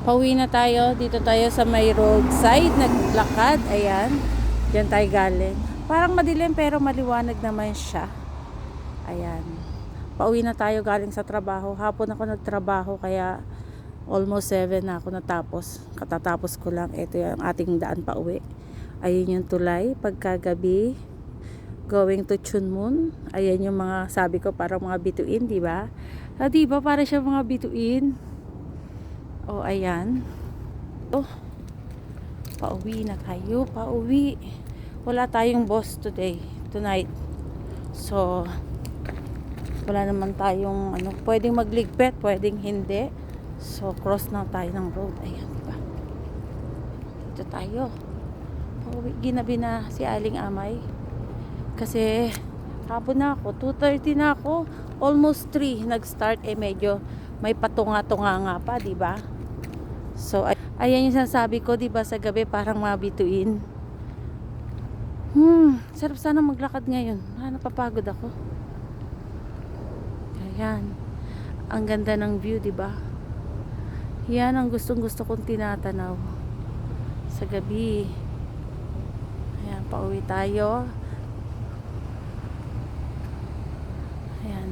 Pauwi na tayo. Dito tayo sa may roadside. Naglakad. Ayan. Diyan tayo galing. Parang madilim pero maliwanag naman siya. Ayan. Pauwi na tayo galing sa trabaho. Hapon ako nagtrabaho kaya almost 7 na ako natapos. Katatapos ko lang. Ito yung ating daan pauwi. Ayun yung tulay. Pagkagabi, going to Chunmun. Ayan yung mga sabi ko parang mga bituin, di ba? Di ba para siya mga bituin? Oh, ayan. Oh, pauwi na tayo. Pauwi. Wala tayong boss tonight. So, wala naman tayong pwedeng magligpit, pwedeng hindi. So, cross na tayo ng road. Ayan, diba? Dito tayo. Pauwi. Ginabi na si Aling Amay. Kasi, hapon na ako. 2:30 na ako. Almost 3. Nag-start. Medyo may patunga-tunga nga pa, diba? So, ayan yung sinasabi ko, diba, sa gabi parang mga bituin. Sarap sana maglakad ngayon. Napapagod ako. Ayan. Ang ganda ng view, diba? Yan ang gustong-gusto kong tinatanaw sa gabi. Ayan, pauwi tayo. Ayan.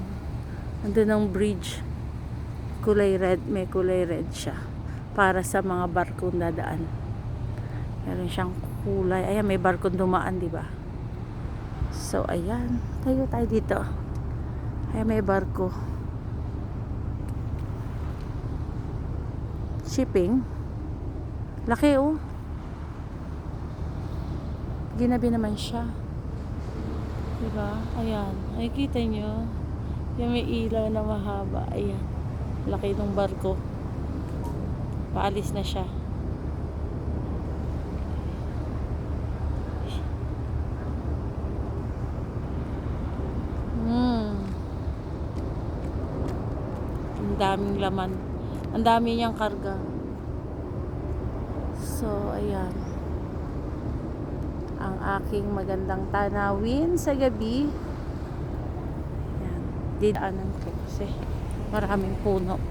Andun ang bridge. Kulay red. May kulay red siya. Para sa mga barkong dadaan. Meron siyang kulay. Ayan, may barkong dumaan, diba? So, ayan. Tayo dito. Ayan, may barko. Shipping. Laki, oh. Ginabi naman siya. Diba? Ayan. Ay, kita nyo. Yan, may ilaw na mahaba. Ayan. Laki ng barko. Paalis na siya. Ang daming laman. Ang dami niyang karga. So, ayan. Ang aking magandang tanawin sa gabi. Ayan. Didaanan ko kasi maraming puno.